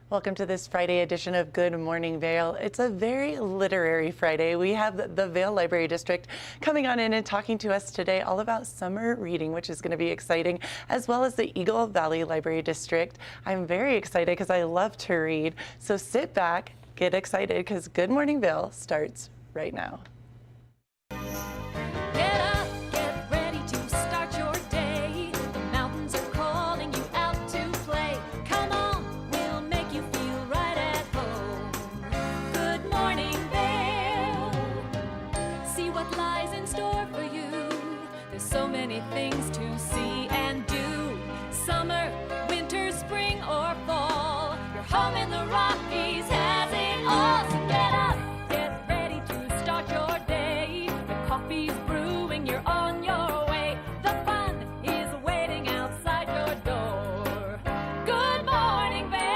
Welcome to this Friday edition of Good Morning Vail. It's a very literary Friday. We have the Vail Library District coming on in and talking to us today all about summer reading, which is going to be exciting, as well as the Eagle Valley Library District. I'm very excited because I love to read. So sit back, get excited, because Good Morning Vail starts right now. Get up, get ready to start your day. The mountains are calling you out to play. Come on, we'll make you feel right at home. Good morning, Vail. See what lies in store for you. There's so many things to see and do. Summer, winter, spring, or fall. Your home in the Rockies has it all. So get up, get ready to start your day. The coffee's brewing, you're on your way. The fun is waiting outside your door. Good morning, Vail.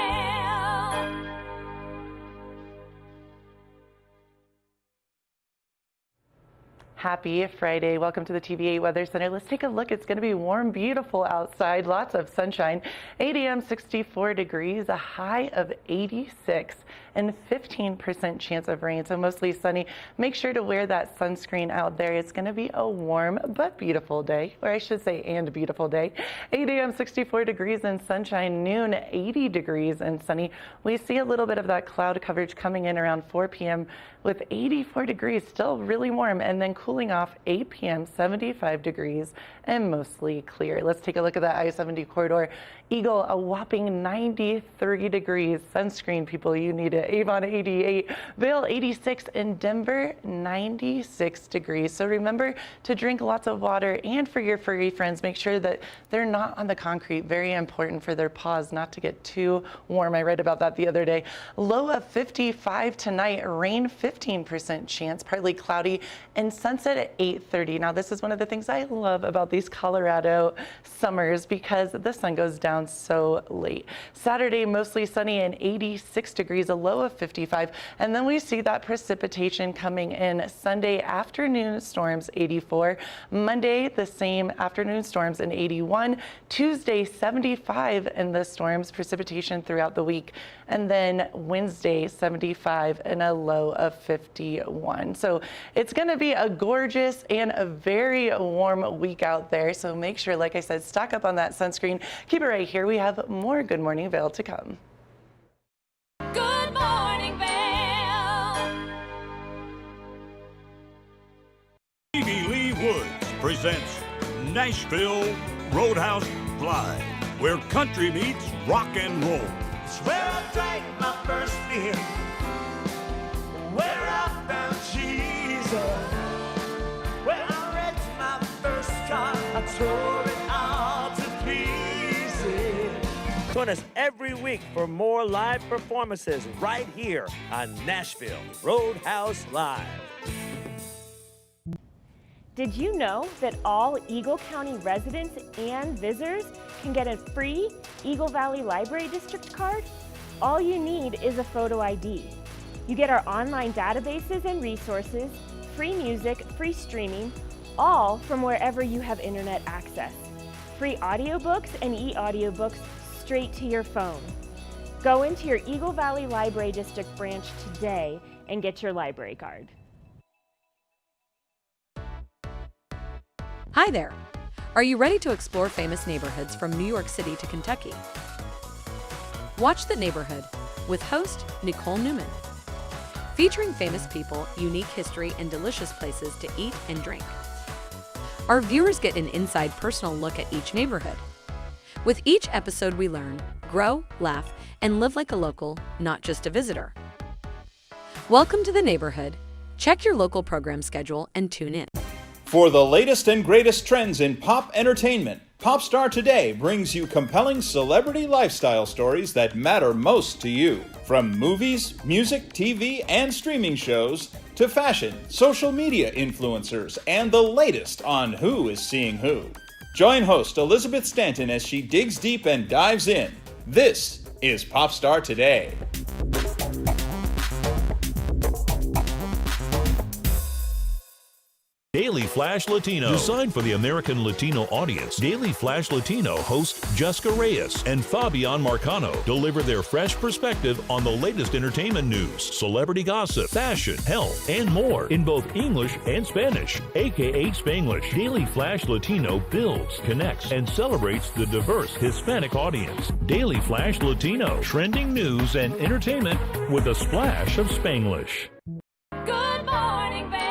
Happy Friday. Welcome to the TVA Weather Center. Let's take a look. It's going to be warm, beautiful outside, lots of sunshine. 8 a.m. 64 degrees, a high of 86 and 15% chance of rain. So mostly sunny. Make sure to wear that sunscreen out there. It's going to be a warm but beautiful day, or I should say and beautiful day. 8 a.m. 64 degrees and sunshine. Noon 80 degrees and sunny. We see a little bit of that cloud coverage coming in around 4 p.m. with 84 degrees, still really warm, and then cooling off 8 p.m. 75 degrees and mostly clear. Let's take a look at that I-70 corridor. Eagle, a whopping 93 degrees. Sunscreen, people, you need it. Avon 88, Vail 86, and Denver 96 degrees. So remember to drink lots of water, and for your furry friends, make sure that they're not on the concrete. Very important for their paws not to get too warm. I read about that the other day. Low of 55 tonight, rain 15% chance, partly cloudy, and sunset at 8:30. Now this is one of the things I love about these Colorado summers because the sun goes down so late. Saturday, mostly sunny and 86 degrees, a low of 55. And then we see that precipitation coming in. Sunday, afternoon storms 84. Monday, the same afternoon storms and 81. Tuesday, 75 in the storms, precipitation throughout the week. And then Wednesday, 75 and a low of 51. So it's going to be a gorgeous and a very warm week out there. So make sure, like I said, stock up on that sunscreen. Keep it right here. We have more Good Morning Vail to come. Good morning, Vail. Stevie Lee Woods presents Nashville Roadhouse Live, where country meets rock and roll. It's where I drank my first beer, where I found Jesus, where I wrecked my first car, I tore it all to pieces. Join us every week for more live performances right here on Nashville Roadhouse Live. Did you know that all Eagle County residents and visitors can get a free Eagle Valley Library District card? All you need is a photo ID. You get our online databases and resources, free music, free streaming, all from wherever you have internet access. Free audiobooks and e-audiobooks straight to your phone. Go into your Eagle Valley Library District branch today and get your library card. Hi there! Are you ready to explore famous neighborhoods from New York City to Kentucky? Watch The Neighborhood with host Nicole Newman. Featuring famous people, unique history, and delicious places to eat and drink. Our viewers get an inside personal look at each neighborhood. With each episode we learn, grow, laugh, and live like a local, not just a visitor. Welcome to The Neighborhood. Check your local program schedule and tune in. For the latest and greatest trends in pop entertainment, Popstar Today brings you compelling celebrity lifestyle stories that matter most to you. From movies, music, TV, and streaming shows, to fashion, social media influencers, and the latest on who is seeing who. Join host Elizabeth Stanton as she digs deep and dives in. This is Popstar Today. Daily Daily Flash Latino. Designed for the American Latino audience, Daily Flash Latino hosts Jessica Reyes and Fabian Marcano deliver their fresh perspective on the latest entertainment news, celebrity gossip, fashion, health, and more in both English and Spanish, aka Spanglish. Daily Flash Latino builds, connects, and celebrates the diverse Hispanic audience. Daily Flash Latino, trending news and entertainment with a splash of Spanglish. Good morning, Vail.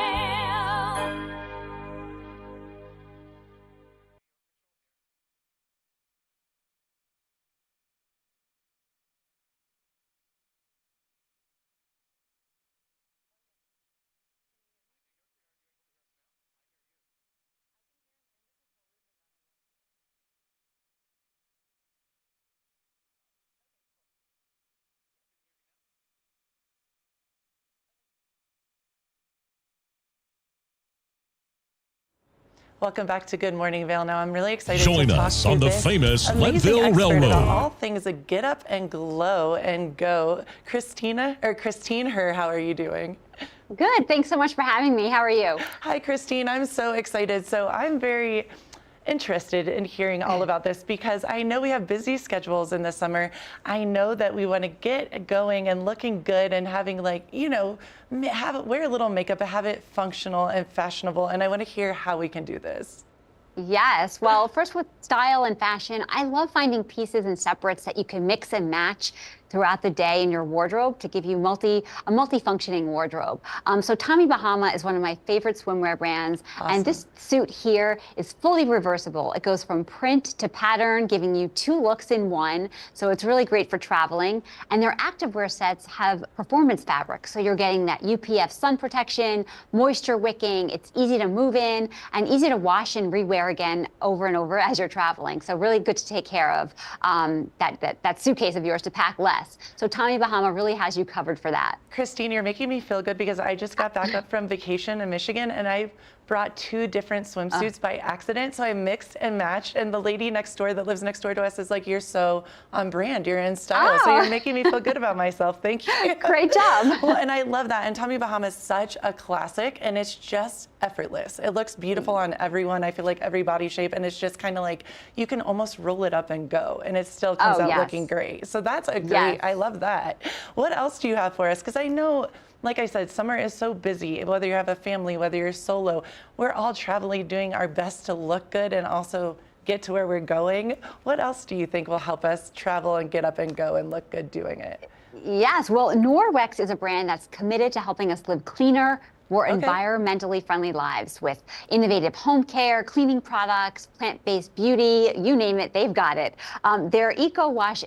Welcome back to Good Morning Vail. Now I'm really excited Join to talk us to on the this famous amazing Leadville expert Railroad. about all things that get up and glow and go. Christine Her, how are you doing? Good. Thanks so much for having me. How are you? Hi, Christine. I'm so excited. So I'm very interested in hearing all about this because I know we have busy schedules in the summer. I know that we want to get going and looking good and having, like, you know, wear a little makeup but have it functional and fashionable. And I want to hear how we can do this. Yes. Well, first with style and fashion, I love finding pieces and separates that you can mix and match throughout the day in your wardrobe to give you a multi-functioning wardrobe. So Tommy Bahama is one of my favorite swimwear brands. Awesome. And this suit here is fully reversible. It goes from print to pattern, giving you 2 looks in one. So it's really great for traveling. And their activewear sets have performance fabric. So you're getting that UPF sun protection, moisture wicking. It's easy to move in and easy to wash and rewear again over and over as you're traveling. So really good to take care of that suitcase of yours to pack less. So Tommy Bahama really has you covered for that. Christine, you're making me feel good because I just got back up from vacation in Michigan and I brought 2 different swimsuits by accident. So I mixed and matched, and the lady next door that lives next door to us is like, you're so on brand, you're in style. So you're making me feel good about myself. Thank you. Great job. Well, and I love that. And Tommy Bahama is such a classic and it's just effortless. It looks beautiful on everyone. I feel like every body shape, and it's just kind of like you can almost roll it up and go and it still comes out looking great. So that's a great, I love that. What else do you have for us? Because I know, like I said, summer is so busy. Whether you have a family, whether you're solo, we're all traveling, doing our best to look good and also get to where we're going. What else do you think will help us travel and get up and go and look good doing it? Yes, well, Norwex is a brand that's committed to helping us live cleaner, more environmentally friendly lives with innovative home care, cleaning products, plant-based beauty, you name it, they've got it. Their Eco Wash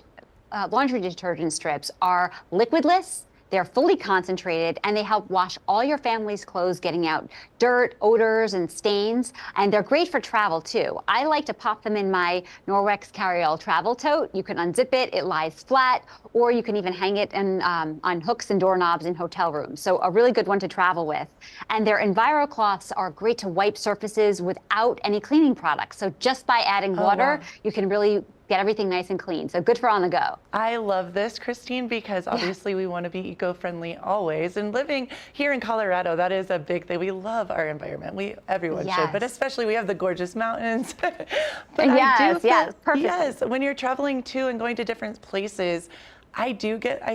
laundry detergent strips are liquidless, they're fully concentrated, and they help wash all your family's clothes, getting out dirt, odors, and stains. And they're great for travel, too. I like to pop them in my Norwex carry-all travel tote. You can unzip it, it lies flat, or you can even hang it on hooks and doorknobs in hotel rooms. So a really good one to travel with. And their EnviroCloths are great to wipe surfaces without any cleaning products. So just by adding water, you can really get everything nice and clean. So good for on the go. I love this, Christine, because obviously we want to be eco-friendly always. And living here in Colorado, that is a big thing. We love our environment. Everyone should, but especially we have the gorgeous mountains. But perfect. Yes, when you're traveling too and going to different places, I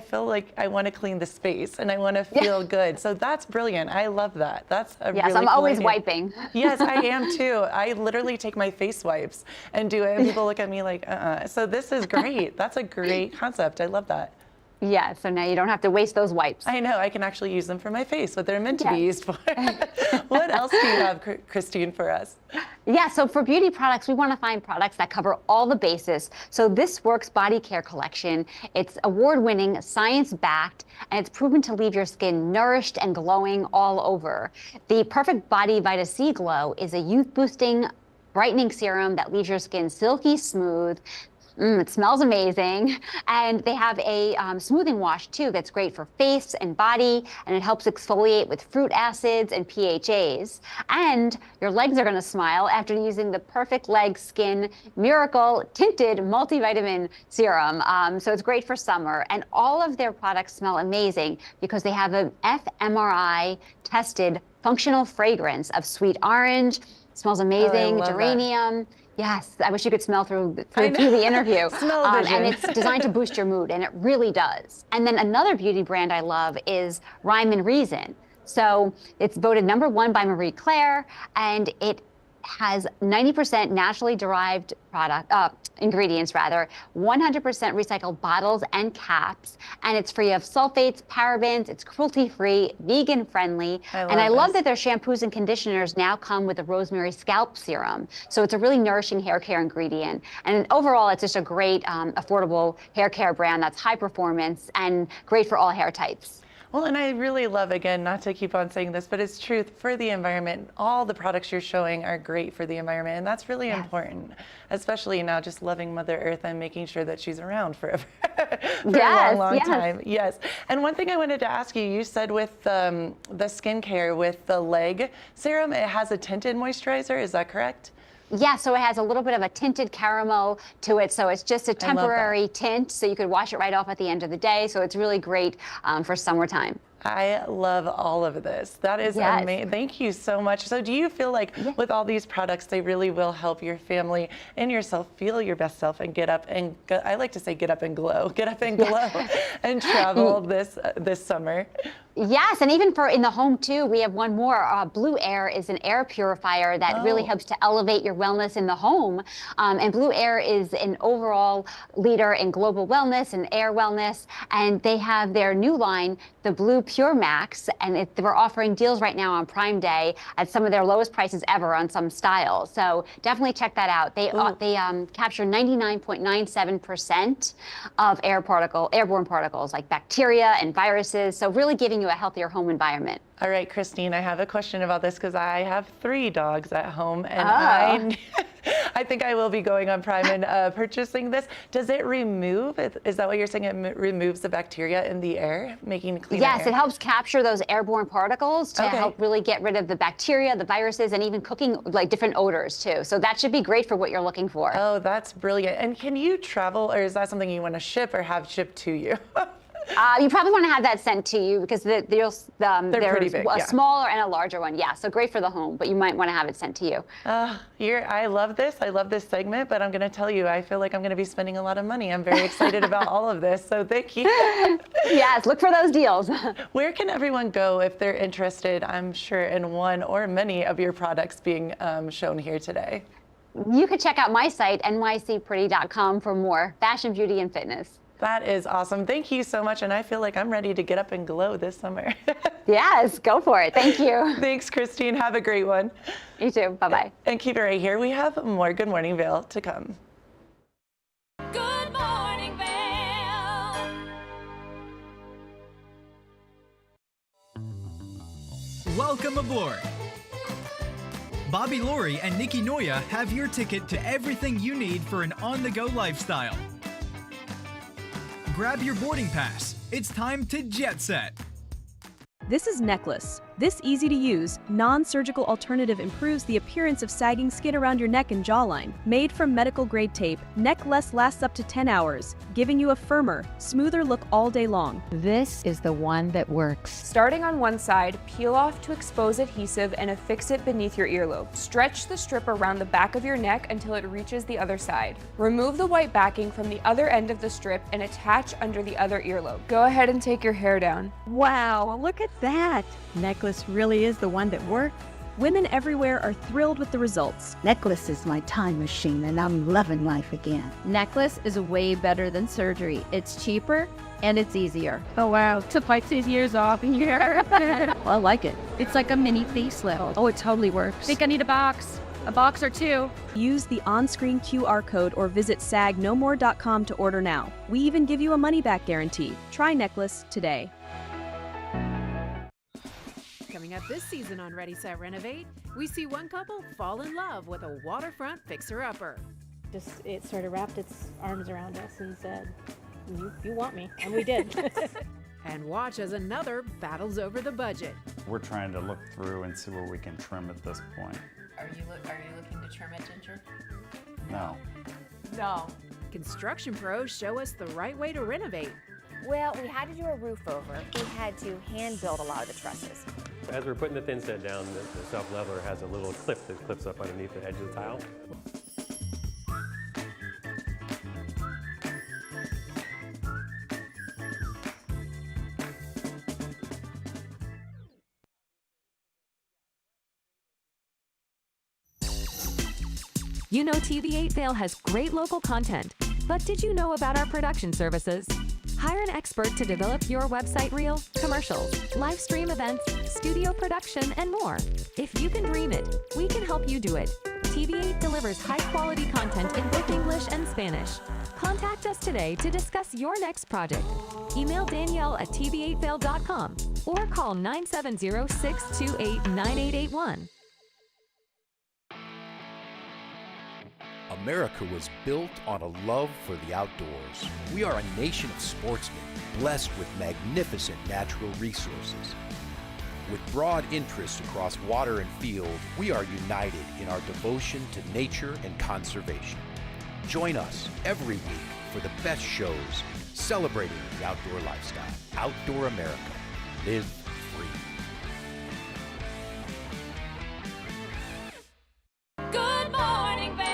feel like I want to clean the space and I want to feel good. So that's brilliant. I love that. That's a really I'm cool always idea. wiping. Yes, I am too. I literally take my face wipes and do it, and people look at me like, So this is great. That's a great concept. I love that. Yeah, so now you don't have to waste those wipes. I know. I can actually use them for my face, what they're meant to be used for. What else do you have, Christine, for us? Yeah, so for beauty products, we want to find products that cover all the bases. So this Works Body Care Collection, it's award-winning, science-backed, and it's proven to leave your skin nourished and glowing all over. The Perfect Body Vita C Glow is a youth-boosting, brightening serum that leaves your skin silky smooth, It smells amazing. And they have a smoothing wash too that's great for face and body, and it helps exfoliate with fruit acids and PHAs. And your legs are going to smile after using the Perfect Leg Skin Miracle Tinted Multivitamin Serum. So it's great for summer. And all of their products smell amazing because they have an FMRI tested functional fragrance of sweet orange. Smells amazing, geranium. Yes, I wish you could smell through the interview. And it's designed to boost your mood, and it really does. And then another beauty brand I love is Rhyme and Reason. So it's voted #1 by Marie Claire, and it has 90% naturally derived ingredients, 100% recycled bottles and caps, and it's free of sulfates, parabens, it's cruelty-free, vegan-friendly, and I love that their shampoos and conditioners now come with a rosemary scalp serum. So it's a really nourishing hair care ingredient, and overall, it's just a great, affordable hair care brand that's high performance and great for all hair types. Well, and I really love, again, not to keep on saying this, but it's truth for the environment. All the products you're showing are great for the environment, and that's really important, especially now just loving Mother Earth and making sure that she's around forever for a long time. Yes. And one thing I wanted to ask you, you said with the skincare, with the leg serum, it has a tinted moisturizer. Is that correct? Yeah, so it has a little bit of a tinted caramel to it, so it's just a temporary tint, so you could wash it right off at the end of the day, so it's really great for summertime. I love all of this. That is amazing. Thank you so much. So do you feel like with all these products, they really will help your family and yourself feel your best self and get up and go, I like to say get up and glow, and travel this summer? Yes, and even for in the home too, we have one more. Blue Air is an air purifier that really helps to elevate your wellness in the home. And Blue Air is an overall leader in global wellness and air wellness. And they have their new line, the Blue Pure Max, and we're offering deals right now on Prime Day at some of their lowest prices ever on some styles. So definitely check that out. They capture 99.97% of airborne particles like bacteria and viruses. So really giving you a healthier home environment. All right, Christine, I have a question about this because I have 3 dogs at home, and I think I will be going on Prime and purchasing this. Does it remove, is that what you're saying? It removes the bacteria in the air, making cleaner air? Yes, it helps capture those airborne particles to help really get rid of the bacteria, the viruses, and even cooking like different odors too. So that should be great for what you're looking for. Oh, that's brilliant. And can you travel, or is that something you want to ship or have shipped to you? You probably want to have that sent to you because there's pretty big, a smaller and a larger one. Yeah, so great for the home, but you might want to have it sent to you. I love this. I love this segment, but I'm going to tell you, I feel like I'm going to be spending a lot of money. I'm very excited about all of this, so thank you. Yes, look for those deals. Where can everyone go if they're interested, I'm sure, in one or many of your products being shown here today? You could check out my site, nycpretty.com, for more fashion, beauty, and fitness. That is awesome. Thank you so much. And I feel like I'm ready to get up and glow this summer. Yes, go for it. Thank you. Thanks, Christine. Have a great one. You too. Bye-bye. And keep it right here. We have more Good Morning Vail to come. Good morning, Vail. Welcome aboard. Bobby Laurie and Nikki Noya have your ticket to everything you need for an on-the-go lifestyle. Grab your boarding pass. It's time to jet set. This is Necklace. This easy-to-use, non-surgical alternative improves the appearance of sagging skin around your neck and jawline. Made from medical-grade tape, Necklace lasts up to 10 hours, giving you a firmer, smoother look all day long. This is the one that works. Starting on one side, peel off to expose adhesive and affix it beneath your earlobe. Stretch the strip around the back of your neck until it reaches the other side. Remove the white backing from the other end of the strip and attach under the other earlobe. Go ahead and take your hair down. Wow, look at that. Necklace really is the one that works. Women everywhere are thrilled with the results. Necklace is my time machine, and I'm loving life again. Necklace is way better than surgery. It's cheaper and it's easier. Oh wow, took like 6 years off here. Well, I like it. It's like a mini facelift. Oh, it totally works. Think I need a box or 2. Use the on-screen QR code or visit sagnomore.com to order now. We even give you a money-back guarantee. Try Necklace today. Coming up this season on Ready, Set, Renovate, we see one couple fall in love with a waterfront fixer-upper. Just it sort of wrapped its arms around us and said, you want me, and we did. And watch as another battles over the budget. We're trying to look through and see where we can trim at this point. Are you looking to trim it, Ginger? No. No. Construction pros show us the right way to renovate. Well, we had to do a roof over. We had to hand build a lot of the trusses. As we're putting the thin set down, the self-leveler has a little clip that clips up underneath the edge of the tile. You know TV8 Vail has great local content, but did you know about our production services? Hire an expert to develop your website reel, commercials, live stream events, studio production, and more. If you can dream it, we can help you do it. TV8 delivers high-quality content in both English and Spanish. Contact us today to discuss your next project. Email Danielle at tv8vail.com or call 970-628-9881. America was built on a love for the outdoors. We are a nation of sportsmen, blessed with magnificent natural resources. With broad interests across water and field, we are united in our devotion to nature and conservation. Join us every week for the best shows celebrating the outdoor lifestyle. Outdoor America. Live free. Good morning, Vail.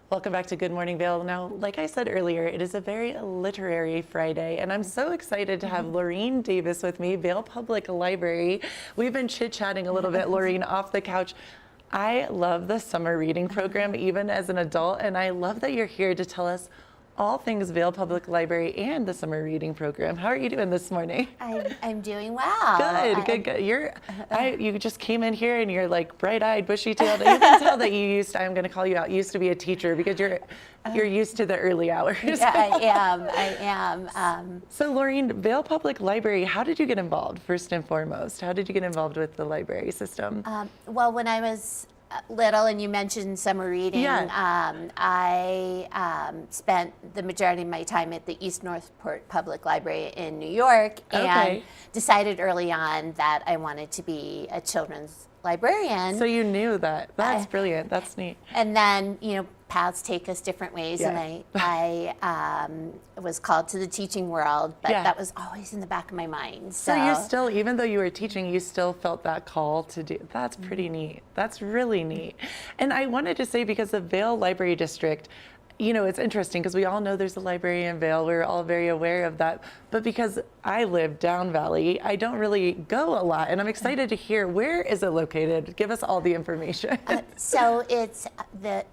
Welcome back to Good Morning Vail. Now, like I said earlier, it is a very literary Friday, and I'm so excited to have Laureen Davis with me, Vail Public Library. We've been chit-chatting a little bit, Laureen, off the couch. I love the summer reading program, even as an adult, and I love that you're here to tell us all things Vail Public Library and the summer reading program. How are you doing this morning? I'm doing well. Good. You just came in here and you're like bright-eyed, bushy-tailed. You can tell that I'm going to call you out, used to be a teacher because you're used to the early hours. Yeah, I am. So Laureen, Vail Public Library, how did you get involved first and foremost? How did you get involved with the library system? Well, when I was little, and you mentioned summer reading, I spent the majority of my time at the East Northport Public Library in New York, and decided early on that I wanted to be a children's librarian. So you knew that. That's brilliant. That's neat. And then, paths take us different ways, and I was called to the teaching world, but that was always in the back of my mind. So you still, even though you were teaching, you still felt that call to do. That's pretty neat. That's really neat. And I wanted to say, because the Vail Library District, it's interesting because we all know there's a library in Vail. We're all very aware of that. But because I live down Valley, I don't really go a lot. And I'm excited to hear, where is it located? Give us all the information. So it's the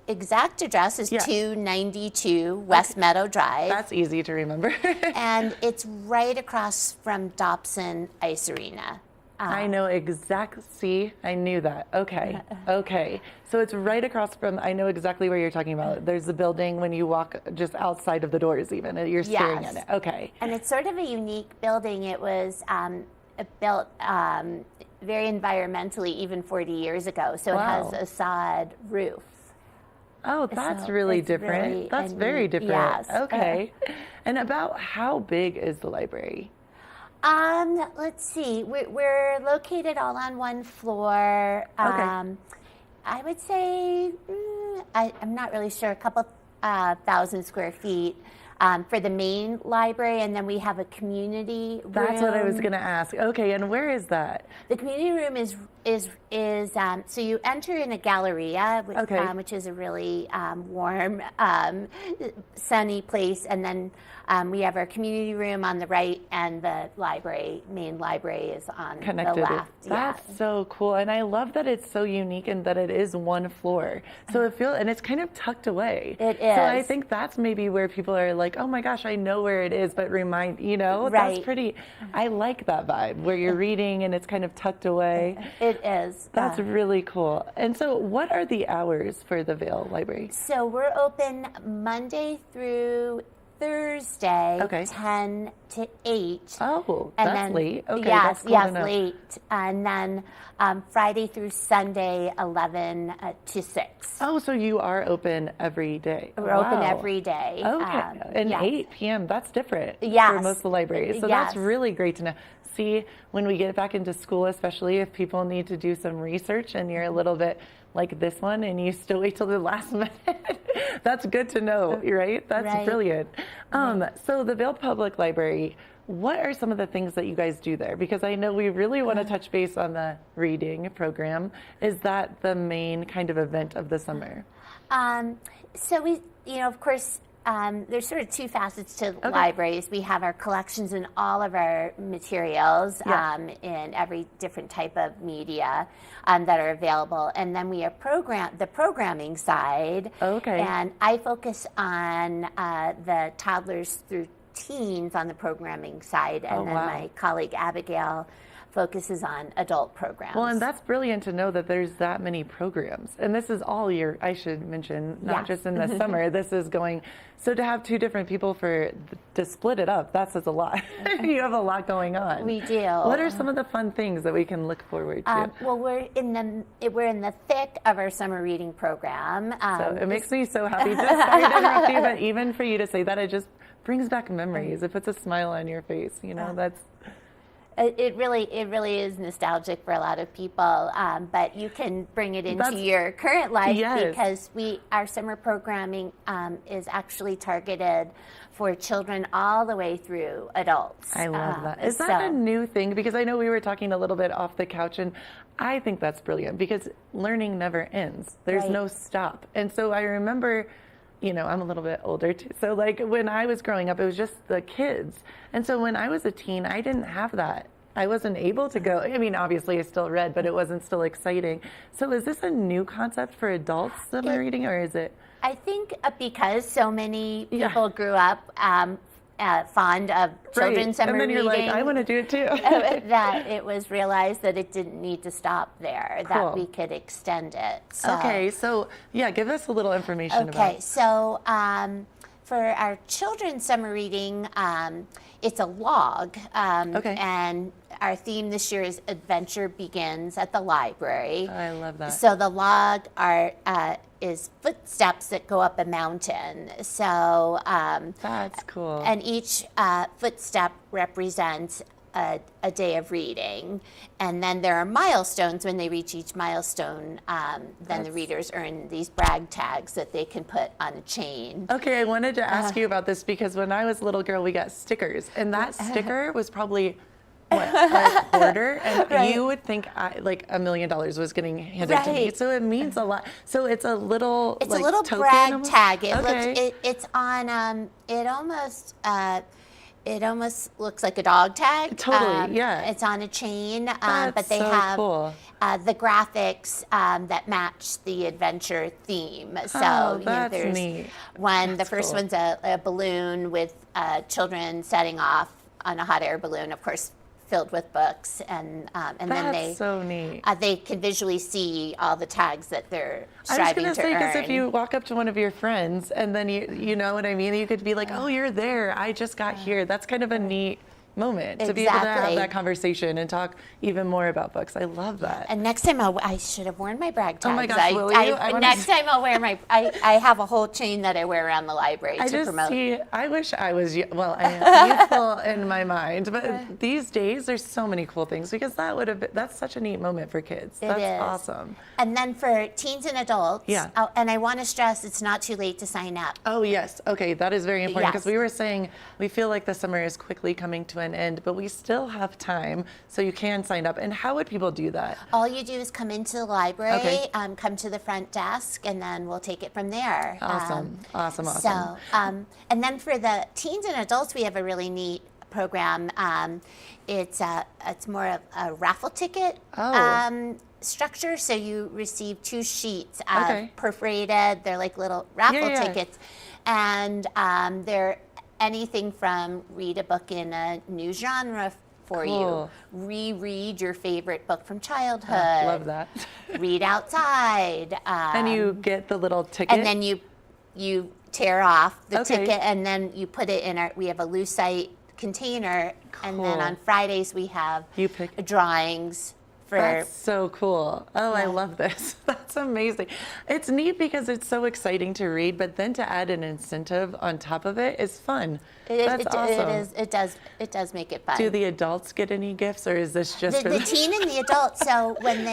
exact address is 292 West Meadow Drive. That's easy to remember. And it's right across from Dobson Ice Arena. I know see, I knew that. Okay. So it's right across from, I know exactly where you're talking about. There's the building when you walk just outside of the doors even, you're staring at it. Okay. And it's sort of a unique building. It was built very environmentally even 40 years ago. So it has a sod roof. Oh, that's really different. That's very different. Yes. Okay. And about how big is the library? Let's see. We're located all on one floor. I would say, I'm not really sure, a couple 1,000 square feet for the main library, and then we have a community room. That's what I was going to ask. Okay, and where is that? The community room is so you enter in a galleria, which is a really warm, sunny place, and then we have our community room on the right, and the main librry is on the left. That's so cool, and I love that it's so unique and that it is one floor. So and it's kind of tucked away. It is. So I think that's maybe where people are like, oh my gosh, I know where it is, but that's pretty. I like that vibe where you're reading and it's kind of tucked away. It is. That's really cool. And so what are the hours for the Vail Library? So we're open Monday through Thursday, Okay. 10 to 8. Oh, And that's then, late. Okay, yes, that's cool yes, to know. late. And then Friday through Sunday, 11 to 6. Oh, so you are open every day. We're open Wow. every day. Okay, and yes. 8 p.m., that's different for Yes. most of the libraries. So Yes. that's really great to know. See, when we get back into school, especially if people need to do some research and you're a little bit like this one and you still wait till the last minute, that's good to know, right? That's Right. brilliant. So the Vail Public Library, what are some of the things that you guys do there? Because I know we really want to touch base on the reading program. Is that the main kind of event of the summer? So we, of course, there's sort of two facets to libraries. We have our collections and all of our materials in every different type of media that are available. And then we have the programming side. Okay. And I focus on the toddlers through teens on the programming side. And then my colleague Abigail focuses on adult programs. Well, and that's brilliant to know that there's that many programs. And this is all year, I should mention, not just in the summer. This is going, so to have two different people to split it up, that says a lot. You have a lot going on. We do. What are some of the fun things that we can look forward to? Well, we're in the thick of our summer reading program. So it makes me so happy. Just sorry to interrupt you, but even for you to say that, it just brings back memories. It puts a smile on your face. That's... It really is nostalgic for a lot of people, but you can bring it into your current life because our summer programming is actually targeted for children all the way through adults. I love that. Is that a new thing? Because I know we were talking a little bit off the couch, and I think that's brilliant because learning never ends. There's no stop. And so I remember, I'm a little bit older too. So like when I was growing up, it was just the kids. And so when I was a teen, I didn't have that. I wasn't able to go. I mean, obviously I still read, but it wasn't still exciting. So is this a new concept for adults summer reading, or is it? I think because so many people grew up fond of children's summer reading. And then you're like, I want to do it too. That it was realized that it didn't need to stop there, that we could extend it. So. Okay, so give us a little information about it. Okay, so for our children's summer reading, it's a log. And our theme this year is Adventure Begins at the Library. I love that. So the log is footsteps that go up a mountain. So that's cool. And each footstep represents a day of reading, and then there are milestones. When they reach each milestone, then the readers earn these brag tags that they can put on a chain. Okay, I wanted to ask you about this because when I was a little girl, we got stickers, and that sticker was probably a quarter, and you would think like $1 million was getting handed to me. So it means a lot. So it's a little a little brag tag. It's on. It almost looks like a dog tag. Totally, It's on a chain, That's but they so have cool. The graphics that match the adventure theme. So that's neat. The first one's a balloon with children setting off on a hot air balloon, of course, filled with books, and then so neat. They can visually see all the tags that they're striving to earn. I was going to say, because if you walk up to one of your friends and then you know what I mean, you could be like, oh, you're there. I just got here. That's kind of a neat moment to be able to have that conversation and talk even more about books. I love that. And next time I should have worn my brag tags. Oh my gosh, will you? Next time I'll wear my, I have a whole chain that I wear around the library to promote. I wish I was, I am youthful in my mind, but these days there's so many cool things because that's such a neat moment for kids. That's awesome. And then for teens and adults, and I want to stress it's not too late to sign up. Oh yes, okay, that is very important because we were saying we feel like the summer is quickly coming to an end, but we still have time, so you can sign up. And how would people do that? All you do is come into the library, come to the front desk, and then we'll take it from there. Awesome. So, and then for the teens and adults, we have a really neat program. It's more of a raffle ticket structure. So you receive 2 sheets, perforated. They're like little raffle tickets, and they're anything from read a book in a new genre for you, reread your favorite book from childhood. Love that. Read outside. And you get the little ticket. And then you tear off the Okay. ticket, and then you put it in we have a lucite container, and then Cool. on Fridays we have You pick drawings for. That's so cool. Oh, I Yeah. love this. That's amazing. It's neat because it's so exciting to read, but then to add an incentive on top of it is fun. That's awesome. It does make it fun. Do the adults get any gifts, or is this just for the teen and the adult? So when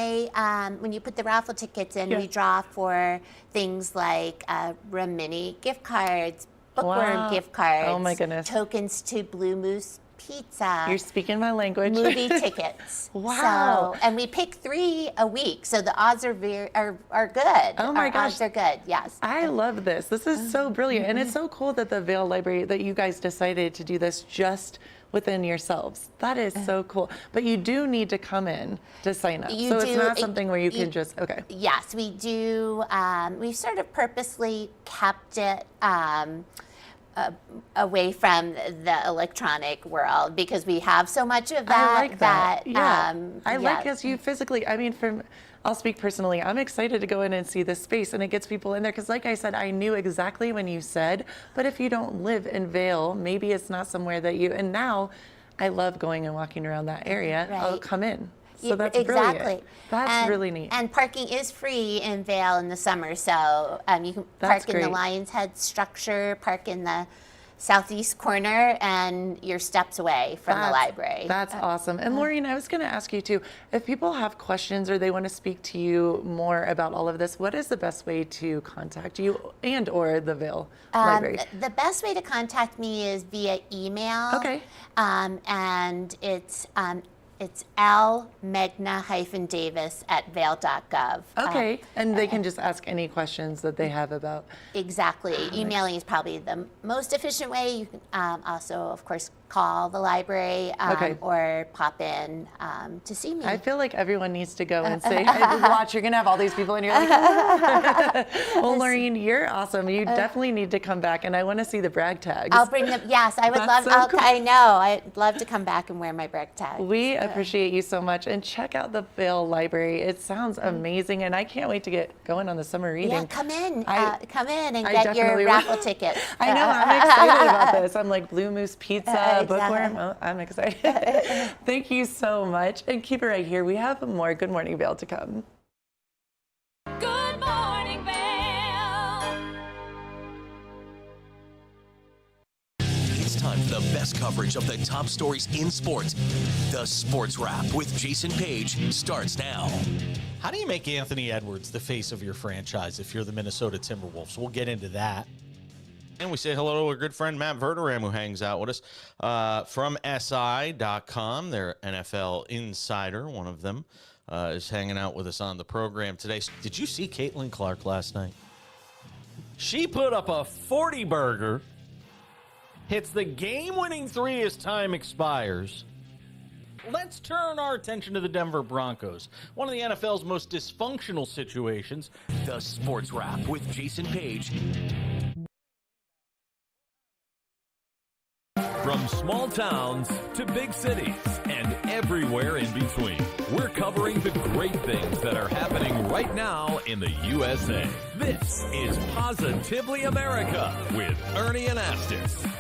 when you put the raffle tickets in, Yeah. we draw for things like Remini gift cards, Bookworm Wow. gift cards. Oh my goodness. Tokens to Blue Moose Pizza. You're speaking my language. Movie tickets. Wow. So, and we pick 3 a week, so the odds are are good. Oh my Our gosh. odds are good. Yes. I love this. This is so brilliant. And it's so cool that the Vail Library, that you guys decided to do this just within yourselves. That is so cool. But you do need to come in to sign up. You So it's do- not something where you can just, okay. Yes, we do. We've sort of purposely kept it away from the electronic world because we have so much of that. I like that. Yeah. I like yeah. as you physically, I mean, I'll speak personally. I'm excited to go in and see this space, and it gets people in there because, like I said, I knew exactly when you said, but if you don't live in Vail, maybe it's not somewhere that you, and now I love going and walking around that area. I'll Right. come in. So Yeah, that's exactly. brilliant. That's And- really neat. And parking is free in Vail in the summer, so you can That's park in the great. Lion's Head structure, park in the southeast corner, and you're steps away from the library. That's awesome. And Maureen, I was going to ask you too, if people have questions or they want to speak to you more about all of this, what is the best way to contact you and or the Vail Library? The best way to contact me is via email. Okay. And it's lmegna-davis@vail.gov. Okay, and they can just ask any questions that they have about. Exactly. Emailing is probably the most efficient way. You can also, of course, call the library Okay. or pop in to see me. I feel like everyone needs to go and say, watch, you're going to have all these people and you're like, well, Maureen, you're awesome. You definitely need to come back, and I want to see the brag tags. I'll bring them. Yes, I would That's love. so cool. I know. I'd love to come back and wear my brag tag. We appreciate you so much, and check out the Vail Library. It sounds amazing, and I can't wait to get going on the summer reading. Yeah, come in. Come in and I get your definitely will. raffle tickets. I know, I'm excited about this. I'm like Blue Moose Pizza, Exactly. Bookworm. Oh, I'm excited. Thank you so much, and keep it right here. We have more Good Morning Vail to come. Good morning, Vail. It's time for the best coverage of the top stories in sports. The Sports Wrap with Jason Page starts now. How do you make Anthony Edwards the face of your franchise if you're the Minnesota Timberwolves? We'll get into that. And we say hello to our good friend Matt Verderam, who hangs out with us from SI.com. Their NFL insider, one of them, is hanging out with us on the program today. Did you see Caitlin Clark last night? She put up a 40-burger, hits the game-winning three as time expires. Let's turn our attention to the Denver Broncos, one of the NFL's most dysfunctional situations. The Sports Wrap with Jason Page. From small towns to big cities and everywhere in between, we're covering the great things that are happening right now in the USA. This is Positively America with Ernie Anastas.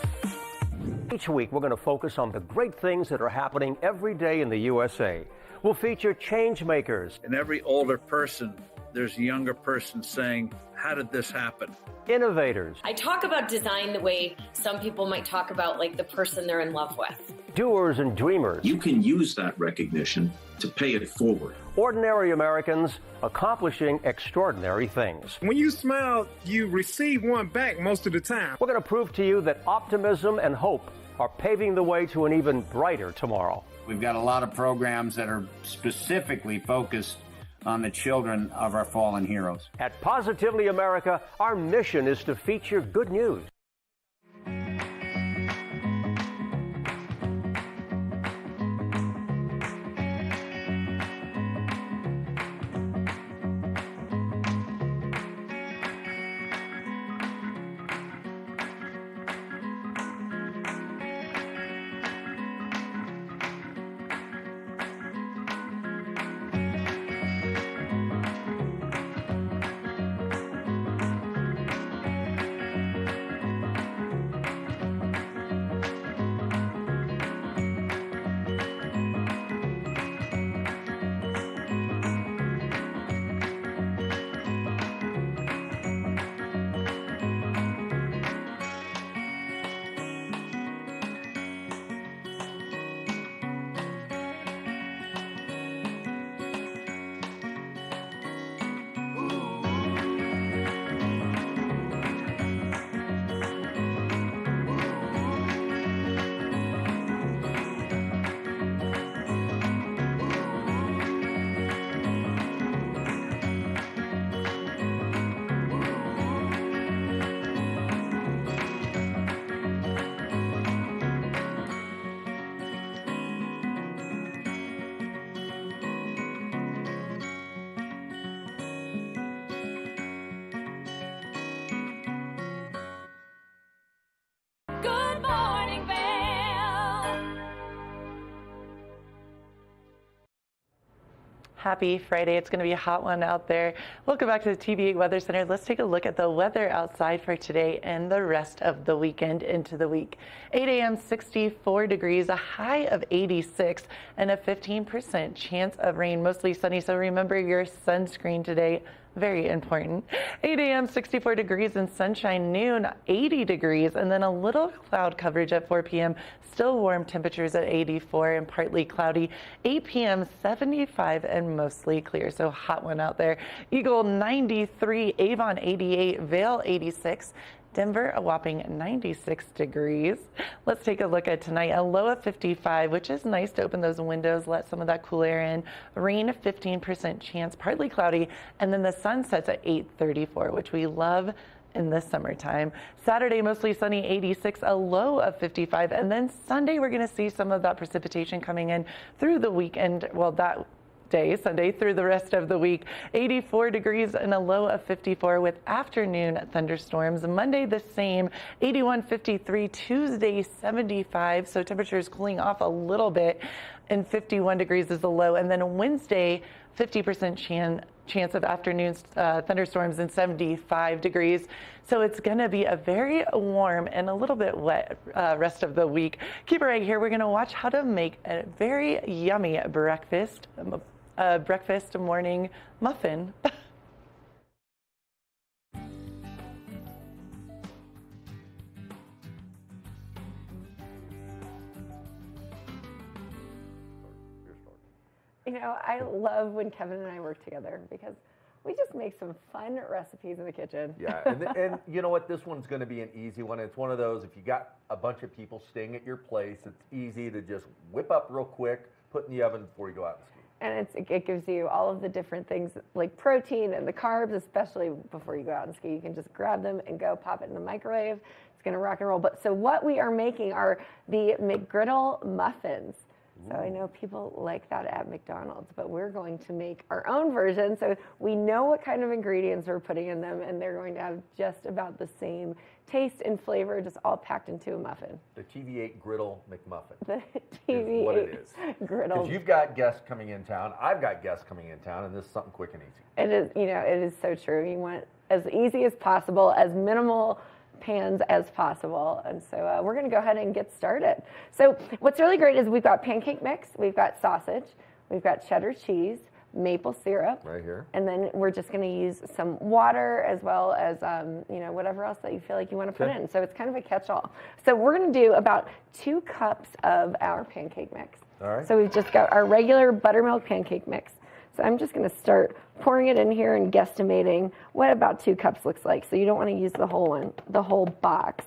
Each week, we're going to focus on the great things that are happening every day in the USA. We'll feature change makers. In every older person, there's a younger person saying, how did this happen? Innovators. I talk about design the way some people might talk about like the person they're in love with. Doers and dreamers. You can use that recognition to pay it forward. Ordinary Americans accomplishing extraordinary things. When you smile, you receive one back most of the time. We're going to prove to you that optimism and hope are paving the way to an even brighter tomorrow. We've got a lot of programs that are specifically focused on the children of our fallen heroes. At Positively America, our mission is to feature good news. Happy Friday. It's going to be a hot one out there. Welcome back to the TVA Weather Center. Let's take a look at the weather outside for today and the rest of the weekend into the week. 8 a.m. 64 degrees, a high of 86, and a 15% chance of rain. Mostly sunny, so remember your sunscreen today. Very important. 8 a.m. 64 degrees and sunshine. Noon 80 degrees, and then a little cloud coverage at 4 p.m. Still warm temperatures at 84 and partly cloudy. 8 p.m. 75 and mostly clear, so hot one out there. Eagle 93, Avon 88, Vail 86. Denver, a whopping 96 degrees. Let's take a look at tonight. A low of 55, which is nice to open those windows, let some of that cool air in. Rain, 15% chance, partly cloudy, and then the sun sets at 8:34, which we love in the summertime. Saturday, mostly sunny, 86, a low of 55, and then Sunday, we're going to see some of that precipitation coming in through the weekend. Well, that day, Sunday through the rest of the week. 84 degrees and a low of 54 with afternoon thunderstorms. Monday the same, 81, 53. Tuesday 75, so temperatures cooling off a little bit, and 51 degrees is the low. And then Wednesday, 50% chance of afternoon thunderstorms and 75 degrees. So it's going to be a very warm and a little bit wet rest of the week. Keep it right here. We're going to watch how to make a very yummy breakfast morning muffin. You know, I love when Kevin and I work together because we just make some fun recipes in the kitchen. Yeah, and you know what? This one's going to be an easy one. It's one of those, if you got a bunch of people staying at your place, it's easy to just whip up real quick, put in the oven before you go out and ski. And it gives you all of the different things like protein and the carbs, especially before you go out and ski. You can just grab them and go pop it in the microwave. It's going to rock and roll. But so what we are making are the McGriddle muffins. So I know people like that at McDonald's, but we're going to make our own version. So we know what kind of ingredients we're putting in them, and they're going to have just about the same taste and flavor, just all packed into a muffin. The TV8 Griddle McMuffin. The TV8 is what it is. Griddle. Because you've got guests coming in town, I've got guests coming in town, and this is something quick and easy. It is, you know, it is so true. You want as easy as possible, as minimal pans as possible. And so we're going to go ahead and get started. So what's really great is we've got pancake mix, we've got sausage, we've got cheddar cheese, maple syrup. Right here. And then we're just going to use some water as well as, you know, whatever else that you feel like you want to put in. So it's kind of a catch-all. So we're going to do about 2 cups of our pancake mix. All right. So we've just got our regular buttermilk pancake mix. So I'm just going to start pouring it in here and guesstimating what about 2 cups looks like. So you don't want to use the whole one, the whole box,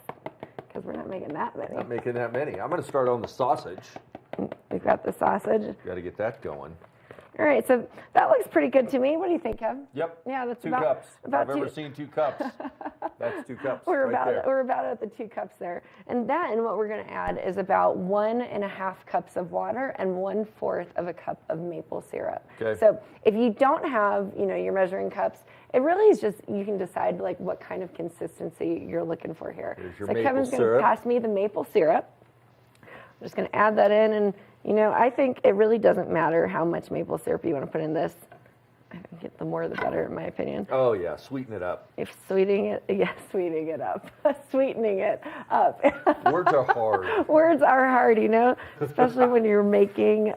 because we're not making that many. Not making that many. I'm going to start on the sausage. We've got the sausage. Got to get that going. All right, so that looks pretty good to me. What do you think, Kev? Yep. Yeah, that's 2 about cups. About I've ever seen 2 cups. That's 2 cups. We're right there. we're about at the 2 cups there. And then what we're going to add is about 1.5 cups of water and 1/4 of a cup of maple syrup. Okay. So if you don't have, you know, your measuring cups, it really is just, you can decide like what kind of consistency you're looking for here. Here's your so maple Kevin's going syrup. to pass me the maple syrup. I'm just going to add that in, and you know, I think it really doesn't matter how much maple syrup you want to put in this. I think the more the better, in my opinion. Oh yeah, sweeten it up. If sweetening it, yeah, sweetening it up, sweetening it up. Words are hard. Words are hard, you know, especially when you're making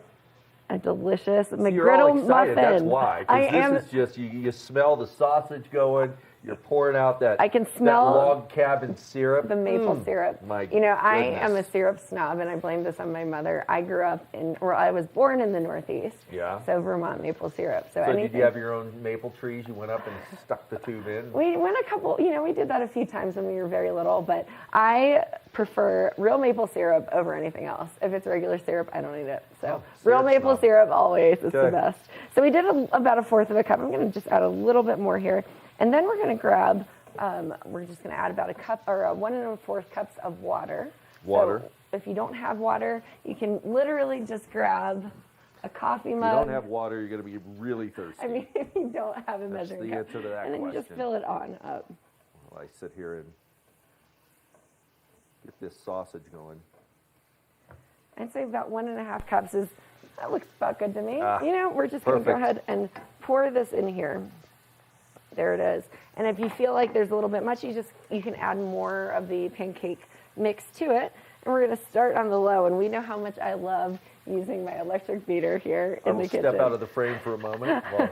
a delicious You're McGriddle all excited. muffin. That's why. I Because am. this is just, you smell the sausage going. You're pouring out that, I can smell that log cabin syrup. The maple syrup. My you know, I goodness. am a syrup snob, and I blame this on my mother. I grew up I was born in the Northeast. Yeah. So Vermont maple syrup. So did you have your own maple trees? You went up and stuck the tube in? We went a couple, you know, we did that a few times when we were very little, but I prefer real maple syrup over anything else. If it's regular syrup, I don't eat it. So real maple syrup always is the best. So we did about 1/4 of a cup. I'm going to just add a little bit more here. And then we're going to grab, we're just going to add about 1 cup or 1.25 cups of water. Water. So if you don't have water, you can literally just grab a coffee mug. If you don't have water, you're going to be really thirsty. I mean, if you don't have a That's measuring the cup. answer to that and then question. you just fill it on up. While I sit here and get this sausage going. I'd say about 1.5 cups is That looks about good to me. You know, we're just going to go ahead and pour this in here. There it is. And if you feel like there's a little bit much, you can add more of the pancake mix to it. And we're going to start on the low. And we know how much I love using my electric beater here in the kitchen. Step out of the frame for a moment. Well,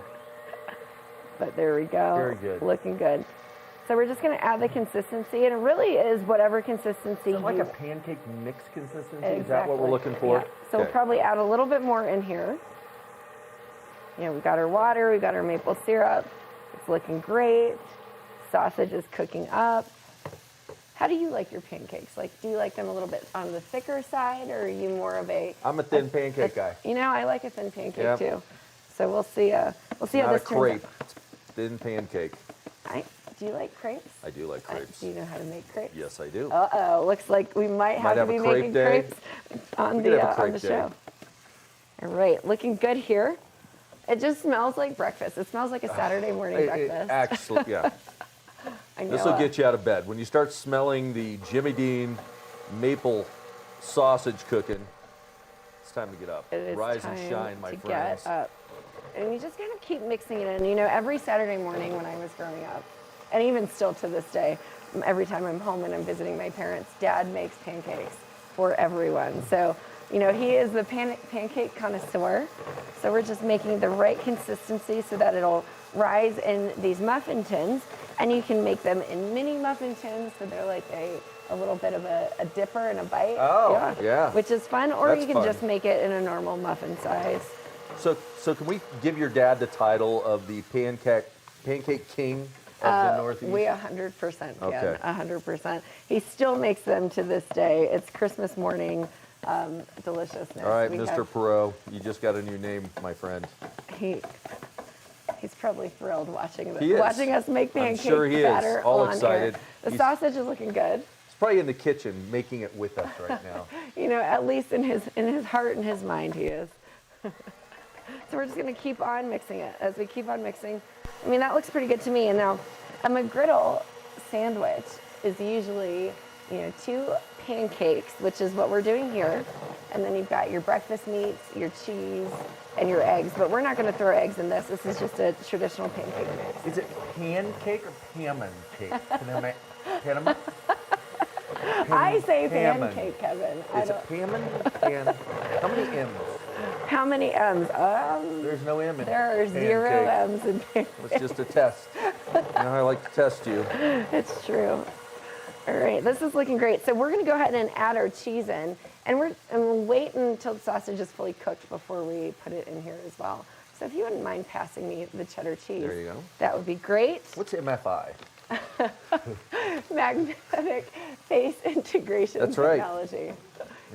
but there we go. Very good. Looking good. So we're just going to add the consistency, and it really is whatever consistency you like a pancake mix consistency? Exactly. Is that what we're looking for? Yeah. So we'll probably add a little bit more in here. You know, we got our water, we got our maple syrup. It's looking great. Sausage is cooking up. How do you like your pancakes? Like, do you like them a little bit on the thicker side, or are you more of a? I'm a thin pancake guy. You know, I like a thin pancake too. So we'll see. We'll see how this turns out. Not a crepe. It's thin pancake. Do you like crepes? I do like crepes. Do you know how to make crepes? Yes, I do. Uh-oh, looks like we might have to be making crepes on the show. All right, looking good here. It just smells like breakfast. It smells like a Saturday morning breakfast. Actually, yeah. This will get you out of bed. When you start smelling the Jimmy Dean maple sausage cooking, it's time to get up. It is Rise and shine, my friends. Get up. And you just kind of keep mixing it in. You know, every Saturday morning when I was growing up, and even still to this day, every time I'm home and I'm visiting my parents, Dad makes pancakes for everyone. So, you know, he is the pancake connoisseur. So we're just making the right consistency so that it'll rise in these muffin tins. And you can make them in mini muffin tins, so they're like a little bit of a dipper and a bite. Oh, yeah. Which is fun. Or That's you can just make it in a normal muffin size. So can we give your dad the title of the pancake king of the Northeast? We 100% can, Okay. 100%. He still makes them to this day. It's Christmas morning deliciousness. All right, Mr. Perot, you just got a new name, my friend. He's probably thrilled watching us make pancakes. I'm sure he is. All excited. The sausage is looking good. He's probably in the kitchen making it with us right now. You know, at least in his heart and his mind, he is. So we're just going to keep on mixing it. As we keep on mixing, I mean, that looks pretty good to me. And now, a McGriddle sandwich is usually, you know, 2 pancakes, which is what we're doing here. And then you've got your breakfast meats, your cheese, and your eggs. But we're not going to throw eggs in this. This is just a traditional pancake mix. Is it pancake or pammon cake? I say pancake, Kevin. Is it pammon? How many M's? How many M's? There's no M in There are pancake. 0 M's in pancake. It's just a test. You know how I like to test you. It's true. All right, this is looking great. So we're going to go ahead and add our cheese in, and we'll wait until the sausage is fully cooked before we put it in here as well. So if you wouldn't mind passing me the cheddar cheese, There you go. that would be great. What's MFI? Magnetic face integration That's right. technology.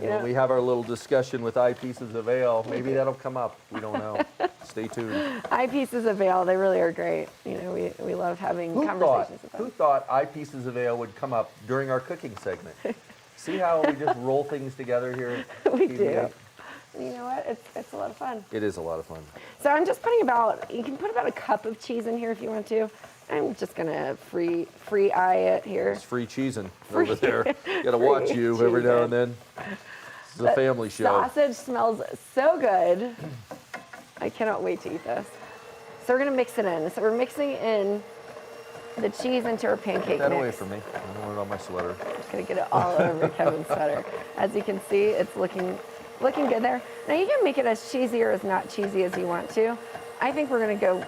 You know, we have our little discussion with eyepieces of Vail. Maybe that'll come up. We don't know. Stay tuned. Eyepieces of Vail, they really are great. You know, we love having conversations with them. Who thought eyepieces of Vail would come up during our cooking segment? See how we just roll things together here? We do. You know what? It's a lot of fun. It is a lot of fun. So I'm just putting you can put about a cup of cheese in here if you want to. I'm just gonna free eye it here. It's free cheesing over there. Got to watch you every now and then. This is a family show. Sausage smells so good. I cannot wait to eat this. So we're gonna mix it in. So we're mixing in the cheese into our pancake Put that mix. away from me. I don't want it on my sweater. I'm just gonna get it all over Kevin's sweater. As you can see, it's looking good there. Now you can make it as cheesy or as not cheesy as you want to. I think we're gonna go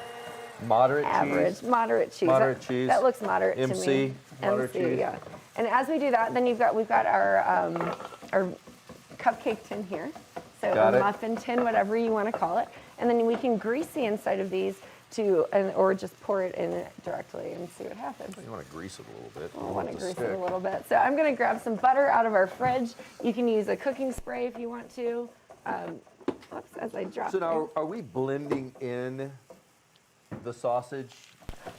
moderate average, cheese. moderate cheese. Moderate cheese. That looks moderate to me. Moderate cheese. Yeah. And as we do that, then we've got our cupcake tin here. So Got a it. muffin tin, whatever you want to call it. And then we can grease the inside of these or just pour it in directly and see what happens. You want to grease it a little bit. I want to grease it a little bit. So I'm going to grab some butter out of our fridge. You can use a cooking spray if you want to. As I drop So now, are we blending in the sausage?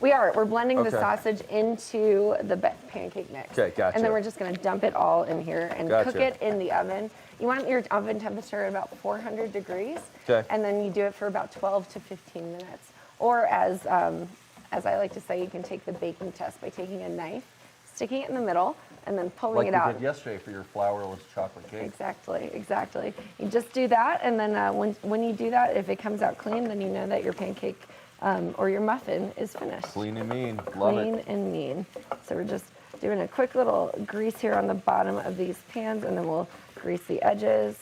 We're blending the Okay. sausage into the pancake mix. Okay, gotcha. And then we're just going to dump it all in here and cook Gotcha. it in the oven. You want your oven temperature at about 400 degrees. Okay. And then you do it for about 12 to 15 minutes. Or as I like to say, you can take the baking test by taking a knife, sticking it in the middle and then pulling like it you out. did yesterday for your flourless chocolate cake. Exactly. You just do that, and then when you do that, if it comes out clean, then you know that your pancake or your muffin is finished. Clean and mean. Love it. Clean and mean. So we're just doing a quick little grease here on the bottom of these pans, and then we'll grease the edges.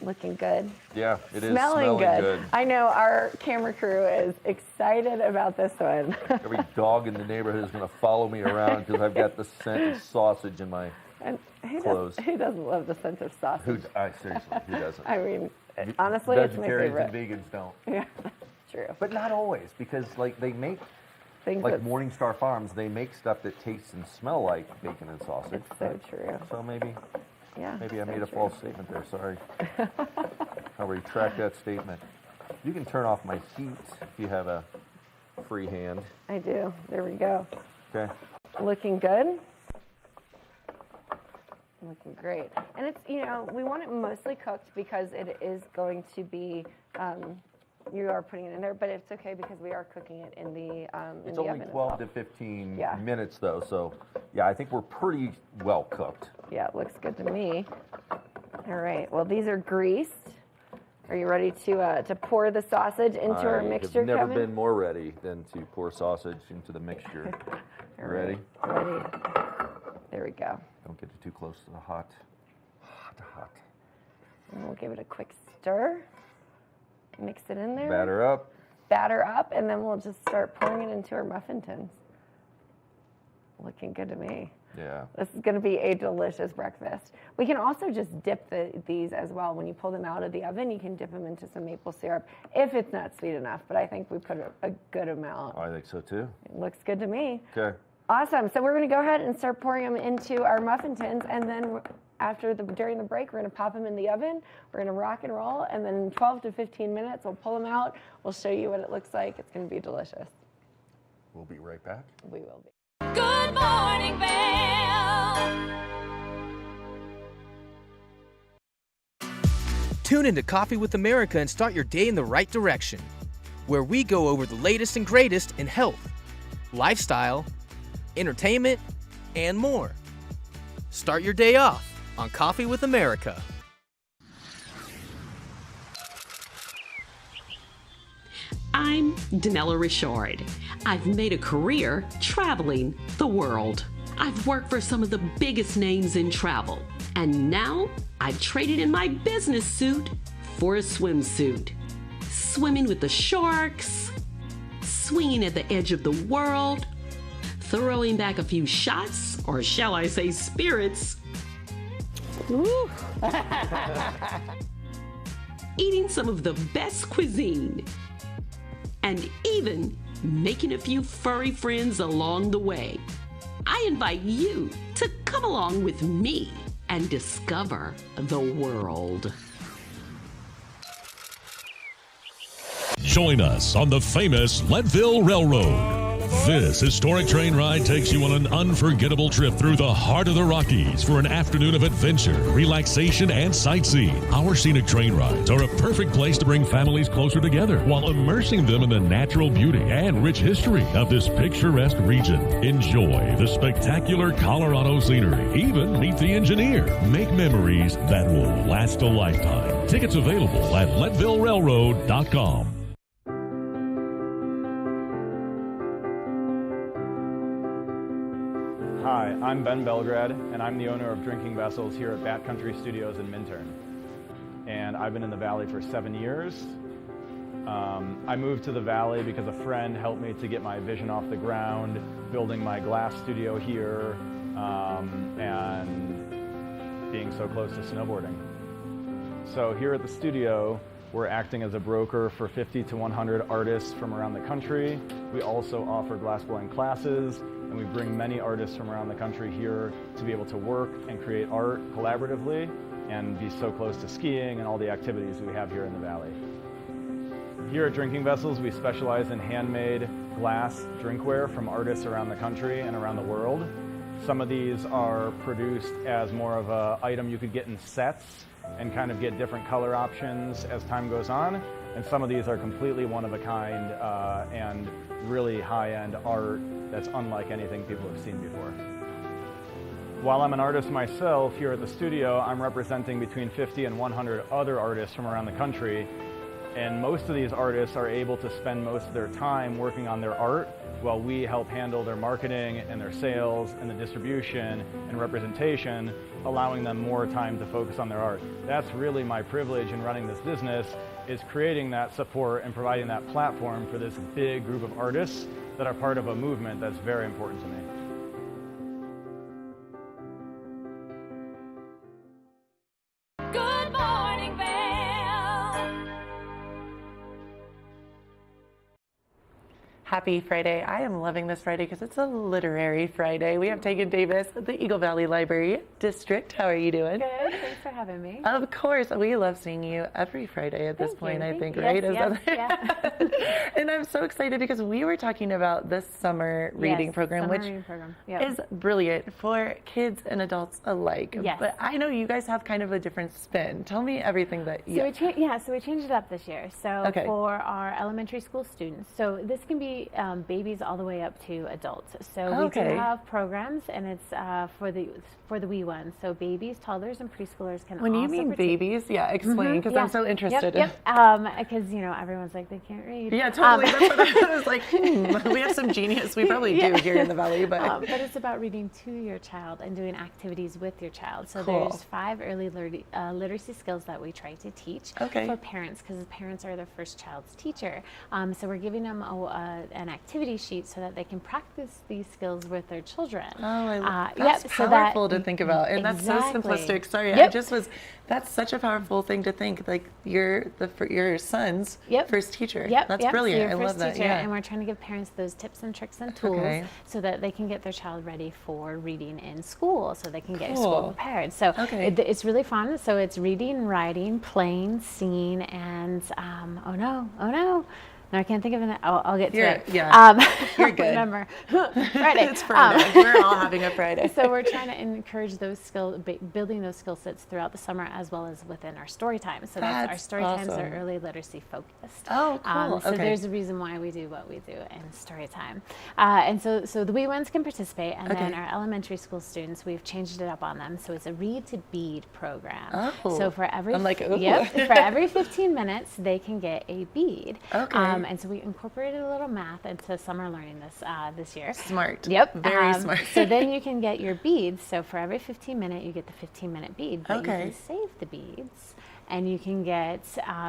Looking good. Yeah, it is smelling good. I know our camera crew is excited about this one. Every dog in the neighborhood is going to follow me around because I've got the scent of sausage in my clothes. Who doesn't love the scent of sausage? Seriously, who doesn't? I mean, honestly, it's my favorite. Vegetarians and vegans don't. Yeah, true. But not always, because like they make, Things like that's- Morningstar Farms, they make stuff that tastes and smell like bacon and sausage. It's so true. So maybe I so made a true. false statement there. Sorry. I'll retract that statement. You can turn off my heat if you have a free hand. I do. There we go. Okay. Looking good. Looking great. And it's, we want it mostly cooked because it is going to be, you are putting it in there, but it's okay because we are cooking it in the It's in the only oven 12 as well. to 15 Yeah. minutes though, so yeah, I think we're pretty well cooked. Yeah, it looks good to me. All right. Well, these are greased. Are you ready to pour the sausage into our mixture, I've never Kevin? been more ready than to pour sausage into the mixture. You ready? Ready. There we go. Don't get it too close to the hot. And we'll give it a quick stir. Mix it in there. Batter up. And then we'll just start pouring it into our muffin tins. Looking good to me. Yeah. This is going to be a delicious breakfast. We can also just dip these as well. When you pull them out of the oven, you can dip them into some maple syrup if it's not sweet enough. But I think we put a good amount. I think so too. It looks good to me. Okay. Awesome. So we're going to go ahead and start pouring them into our muffin tins, and then during the break, we're going to pop them in the oven. We're going to rock and roll, and then in 12 to 15 minutes, we'll pull them out. We'll show you what it looks like. It's going to be delicious. We'll be right back. We will be. Good morning, Vail. Tune into Coffee with America and start your day in the right direction, where we go over the latest and greatest in health, lifestyle, entertainment, and more. Start your day off on Coffee with America. I'm Danella Richard. I've made a career traveling the world. I've worked for some of the biggest names in travel, and now I've traded in my business suit for a swimsuit. Swimming with the sharks, swinging at the edge of the world, throwing back a few shots, or shall I say spirits. Woo. Eating some of the best cuisine, and even making a few furry friends along the way. I invite you to come along with me and discover the world. Join us on the famous Leadville Railroad. This historic train ride takes you on an unforgettable trip through the heart of the Rockies for an afternoon of adventure, relaxation, and sightseeing. Our scenic train rides are a perfect place to bring families closer together while immersing them in the natural beauty and rich history of this picturesque region. Enjoy the spectacular Colorado scenery. Even meet the engineer. Make memories that will last a lifetime. Tickets available at LeadvilleRailroad.com. Hi, I'm Ben Belgrad, and I'm the owner of Drinking Vessels here at Bat Country Studios in Minturn. And I've been in the Valley for 7 years. I moved to the Valley because a friend helped me to get my vision off the ground, building my glass studio here, and being so close to snowboarding. So here at the studio, we're acting as a broker for 50 to 100 artists from around the country. We also offer glassblowing classes, and we bring many artists from around the country here to be able to work and create art collaboratively and be so close to skiing and all the activities we have here in the Valley. Here at Drinking Vessels, we specialize in handmade glass drinkware from artists around the country and around the world. Some of these are produced as more of an item you could get in sets and kind of get different color options as time goes on. And some of these are completely one of a kind and really high-end art that's unlike anything people have seen before. While I'm an artist myself, here at the studio, I'm representing between 50 and 100 other artists from around the country. And most of these artists are able to spend most of their time working on their art while we help handle their marketing and their sales and the distribution and representation, allowing them more time to focus on their art. That's really my privilege in running this business, is creating that support and providing that platform for this big group of artists that are part of a movement that's very important to me. Good morning, Vail. Happy Friday. I am loving this Friday because it's a literary Friday. We have Tegan Davis at the Eagle Valley Library District. How are you doing? Good. Thanks for having me. Of course. We love seeing you every Friday at this point, I think, right? And I'm so excited because we were talking about this summer reading program, which is brilliant for kids and adults alike. Yes. But I know you guys have kind of a different spin. Tell me everything that you... So we changed it up this year. So for our elementary school students, so this can be babies all the way up to adults. So we do have programs, and it's for the wee ones. So babies, toddlers, and preschoolers can. When you mean babies, explain, because I'm so interested. Because everyone's like, they can't read. Yeah, totally. That's what I was like. We have some genius. We probably do here in the Valley, but it's about reading to your child and doing activities with your child. So Cool. there's 5 early literacy skills that we try to teach for parents, because parents are their first child's teacher. So we're giving them an activity sheet so that they can practice these skills with their children. That's powerful to think about, and that's so simplistic. Sorry, I just was. That's such a powerful thing to think. Like you're your son's first teacher. That's brilliant. So I love that. Teacher, and we're trying to give parents those tips and tricks and tools so that they can get their child ready for reading in school, so they can get school prepared. So it's really fun. So it's reading, writing, playing, singing, and oh no. No, I can't think of it. I'll get to it. You're good. Remember, Friday. It's Friday. We're all having a Friday. So we're trying to encourage those building those skill sets throughout the summer, as well as within our story time. So that's our story times are early literacy focused. Oh, cool. So there's a reason why we do what we do in story time. And so the wee ones can participate, and then our elementary school students, we've changed it up on them. So it's a read to bead program. So for every for every 15 minutes, they can get a bead. And so we incorporated a little math into summer learning this year. Smart. Yep. Very smart. So then you can get your beads. So for every 15 minute, you get the 15-minute bead. But you can save the beads, and you can get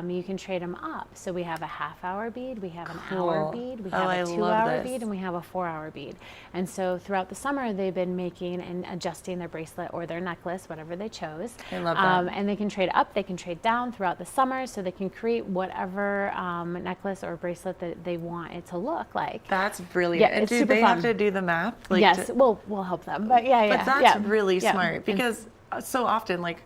you can trade them up. So we have a half-hour bead, we have an hour bead, we have a 2-hour bead, and we have a 4-hour bead. And so throughout the summer, they've been making and adjusting their bracelet or their necklace, whatever they chose. I love that. And they can trade up, they can trade down throughout the summer, so they can create whatever necklace or bracelet that they want it to look like. That's brilliant. Yeah, and do they have to do the math? Like yes, we'll help them. But But that's really smart, because so often, like,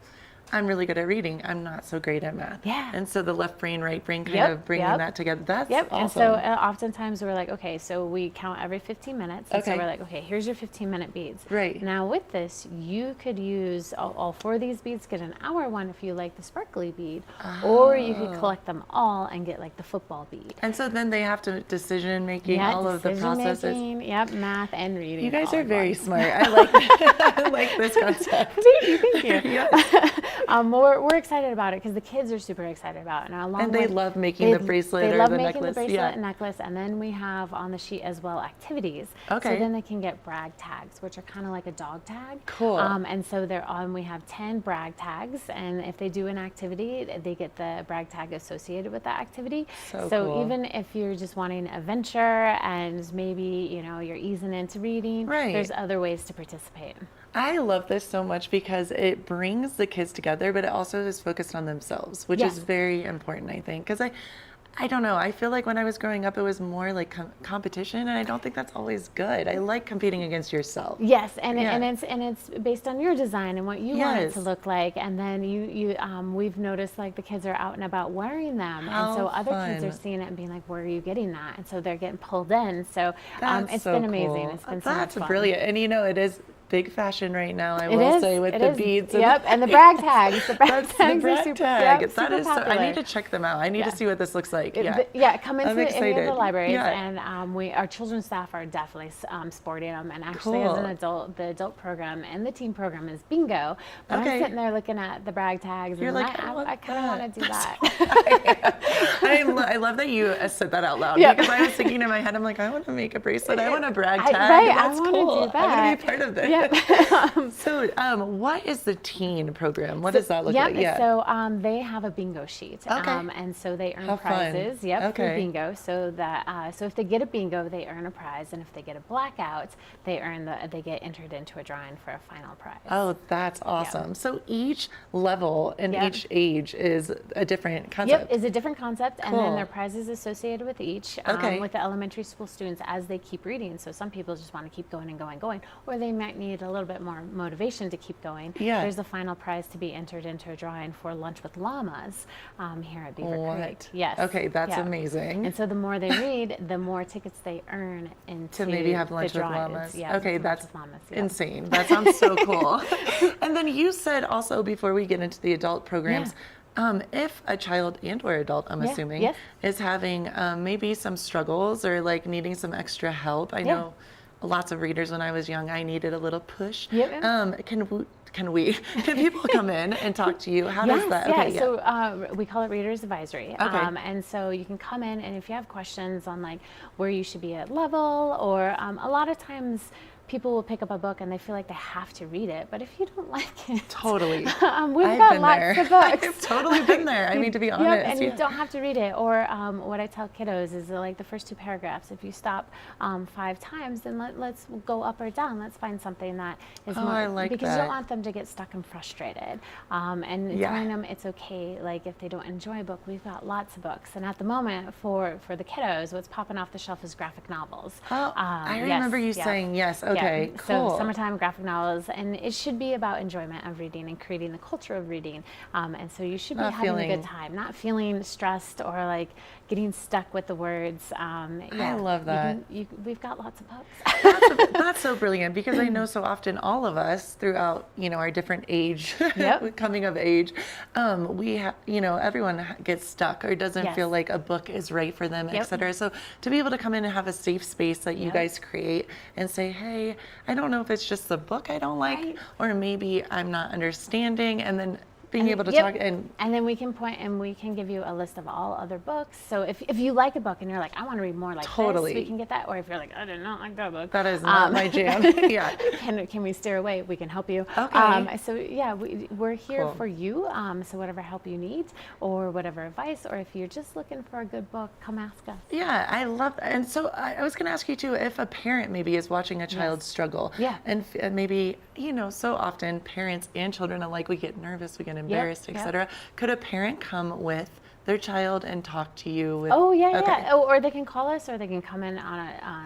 I'm really good at reading. I'm not so great at math. Yeah. And so the left brain, right brain, kind of bringing that together. That's awesome. And so oftentimes we're like, okay, so we count every 15 minutes. And so we're like, okay, here's your 15-minute beads. Right. Now with this, you could use all 4 of these beads, get an hour one if you like the sparkly bead, or you could collect them all and get like the football bead. And so then they have to decision making, all of the processes. Math and reading. You guys are very smart. I like I like this concept. Thank you. We're excited about it because the kids are super excited about it. And they love making the bracelet or the necklace. They love making the bracelet and necklace. And then we have on the sheet as well activities. So then they can get brag tags, which are kind of like a dog tag. Cool. And so we have 10 brag tags. And if they do an activity, they get the brag tag associated with that activity. So cool. Even if you're just wanting a venture and maybe, you're easing into reading, there's other ways to participate. I love this so much because it brings the kids together, but it also is focused on themselves, which is very important, I think. Because I don't know, I feel like when I was growing up, it was more like competition, and I don't think that's always good. I like competing against yourself. Yes, and it's based on your design and what you want it to look like. And then we've noticed like the kids are out and about wearing them, and so other kids are seeing it and being like, "Where are you getting that?" And so they're getting pulled in. So it's been amazing. It's been so much fun. Brilliant, and it is big fashion right now, I It will is, say, with it the is. beads. Yep, and the brag tags. The brag That's tags the brag are super, tag. yep, That super is so, I popular. need to check them out. I need to see what this looks like. Come into I'm any of excited. the libraries, Yeah. and our children's staff are definitely sporting them. And actually, as Cool. an adult, the adult program and the teen program is bingo. But Okay. I'm sitting there looking at the brag tags, You're and like, I kind of want to do that. I love that you said that out loud, Yep. because I was thinking in my head, I'm like, I want to make a bracelet. I want a brag tag. Right, That's I want cool. to do that. I want to be part of this. Yep. So, what is the teen program? What does that look like? Yeah. So they have a bingo sheet. Okay. And so they earn How fun. prizes. Yep. For Okay. bingo. So that so if they get a bingo, they earn a prize, and if they get a blackout, they get entered into a drawing for a final prize. Oh, that's awesome. So each level and each age is a different concept. Yep, is a different concept, and then Cool. there are prizes associated with each. Okay. With the elementary school students as they keep reading. So some people just want to keep going and going and going, or they might need a little bit more motivation to keep going. Yeah. There's a final prize to be entered into a drawing for lunch with llamas here at Beaver What? Creek. Yes. Okay, that's Yeah. amazing. And so the more they read, the more tickets they earn into To maybe have lunch the with drawings. llamas. Yeah, Okay, lunch that's with llamas, yeah. insane. That sounds so cool. And then you said also, before we get into the adult programs, if a child and or adult, I'm Yeah, assuming, yes. is having maybe some struggles or like needing some extra help. I know lots of readers when I was young, I needed a little push. Yep. Can people come in and talk to you? How does that? Yeah, Okay, so we call it Reader's Advisory. Okay. And so you can come in, and if you have questions on like where you should be at level, or a lot of times people will pick up a book and they feel like they have to read it, but if you don't like it, Totally. we've I've got been lots there. of books. I've totally been there. I mean, to be honest. Yep, and you yeah. don't have to read it. Or what I tell kiddos is like the first two paragraphs. If you stop 5 times, then let's go up or down. Let's find something that is more. I like because you that. don't want them to get stuck and frustrated. And Yeah. telling them it's okay. Like if they don't enjoy a book, we've got lots of books. And at the moment, for the kiddos, what's popping off the shelf is graphic novels. Oh, I remember you saying yes. Okay, cool. So summertime graphic novels, and it should be about enjoyment of reading and creating the culture of reading. And so you should be Not having a feeling- good time, not feeling stressed or like getting stuck with the words. I love that. We've got lots of books. That's so brilliant, because I know so often all of us throughout, our different age, coming of age, we have, everyone gets stuck or doesn't Yes. feel like a book is right for them, Yep. et cetera. So to be able to come in and have a safe space that you Yep. guys create and say, hey, I don't know if it's just the book I don't like, Right. or maybe I'm not understanding, and then being able to Yep. talk and then we can point and we can give you a list of all other books. So if you like a book and you're like, I want to read more like Totally. this, we can get that. Or if you're like, I did not like that book, that is not my jam. Yeah. Can we steer away? We can help you. Okay. So yeah, we're here Cool. for you. So whatever help you need, or whatever advice, or if you're just looking for a good book, come ask us. Yeah, I love that. And so I was going to ask you too, if a parent maybe is watching a child struggle, Yeah. and maybe, so often parents and children alike, we get nervous, we get embarrassed, Yep. etc. Could a parent come with their child and talk to you? With, Oh yeah, okay. yeah. Or they can call us, or they can come in on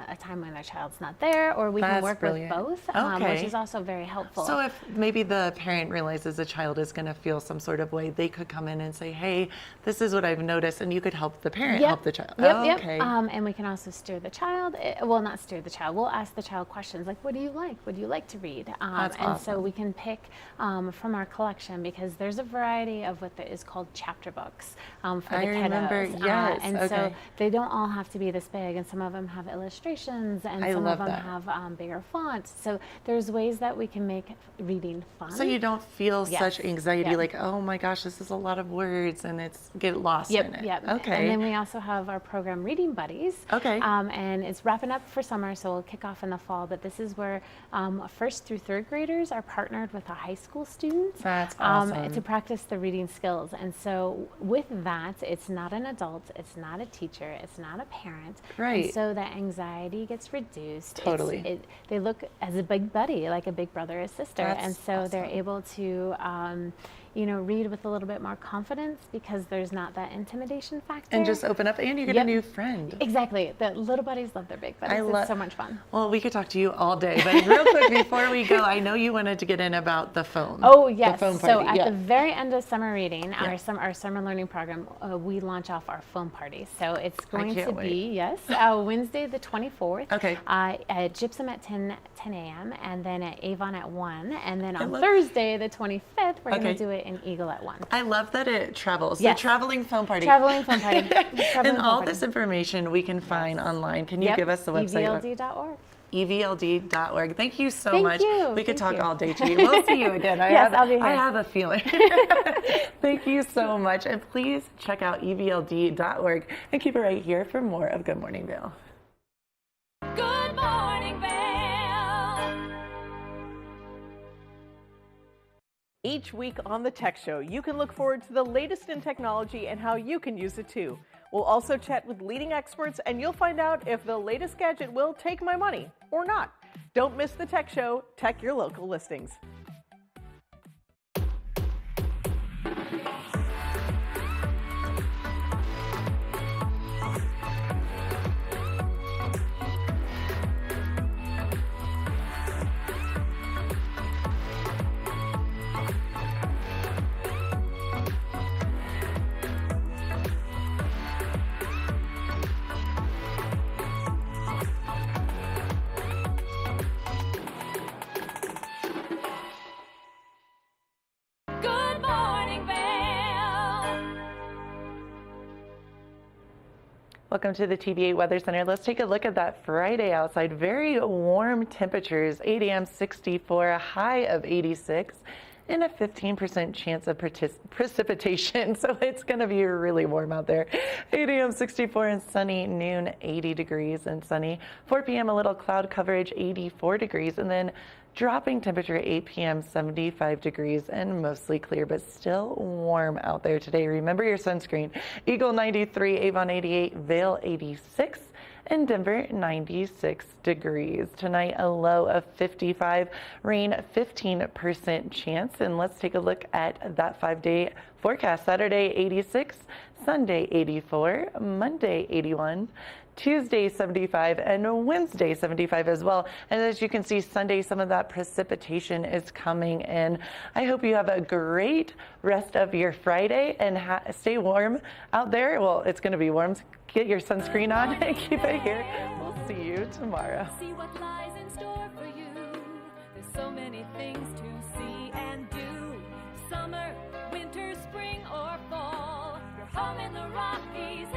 a time when their child's not there, or we can That's work brilliant. with both, Okay. which is also very helpful. So if maybe the parent realizes a child is going to feel some sort of way, they could come in and say, hey, this is what I've noticed, and you could help the parent Yep. help the child. Yep, Okay. yep. And we can also steer the child. Well, not steer the child. We'll ask the child questions like, what do you like? What do you like to read? That's and so awesome. we can pick from our collection, because there's a variety of what is called chapter books for the I kiddos. remember, yes, and so okay. they don't all have to be this big, and some of them have illustrations, and I some love of them that. have bigger fonts. So there's ways that we can make reading fun. So you don't feel Yes. such anxiety, Yep. like, oh my gosh, this is a lot of words, and get lost Yep, in it. yep. Okay. And then we also have our program Reading Buddies. Okay. And it's wrapping up for summer, so we'll kick off in the fall. But this is where 1st through 3rd graders are partnered with a high school student. That's awesome. To practice the reading skills. And so with that, it's not an adult, it's not a teacher, it's not a parent. Right. And so that anxiety gets reduced. Totally. They look as a big buddy, like a big brother or sister. That's and so they're awesome. able to read with a little bit more confidence because there's not that intimidation factor. And just open up, and you get a new friend. Exactly. The little buddies love their big buddies. It's so much fun. Well, we could talk to you all day, but real quick before we go, I know you wanted to get in about the foam. Oh, yes. The foam party. So at the very end of summer reading, our summer learning program, we launch off our foam party. So it's going to be, Wednesday the 24th. Okay. At Gypsum at 10 a.m. and then at Avon at 1. And then on Thursday the 25th, we're going to do it in Eagle at 1. I love that it travels. Yes. The traveling foam party. Traveling foam party. And all this information we can find online. Can you give us the website? evld.org. evld.org. Thank you so Thank much. you. We could Thank talk you. all day, G. We'll see you again. I'll be here. I have a feeling. Thank you so much. And please check out evld.org and keep it right here for more of Good Morning Vail. Good morning, Vail. Each week on the Tech Show, you can look forward to the latest in technology and how you can use it too. We'll also chat with leading experts, and you'll find out if the latest gadget will take my money or not. Don't miss the Tech Show. Tech your local listings. Good morning, Vail. Welcome to the TVA Weather Center. Let's take a look at that Friday outside. Very warm temperatures, 8 a.m. 64, a high of 86, and a 15% chance of precipitation. So it's going to be really warm out there. 8 a.m. 64 and sunny, noon 80 degrees and sunny. 4 p.m. a little cloud coverage, 84 degrees, and then dropping temperature at 8 p.m. 75 degrees and mostly clear, but still warm out there today. Remember your sunscreen. Eagle 93, Avon 88, Vail 86, and Denver 96 degrees. Tonight a low of 55, rain 15% chance. And let's take a look at that 5-day forecast. Saturday 86, Sunday 84, Monday 81, Tuesday 75, and Wednesday 75 as well. And as you can see, Sunday, some of that precipitation is coming in. I hope you have a great rest of your Friday and stay warm out there. Well, it's going to be warm. Get your sunscreen on and keep it here. We'll see you tomorrow. See what lies in store for you. There's so many things to see and do. Summer, winter, spring, or fall. Your home in the Rockies.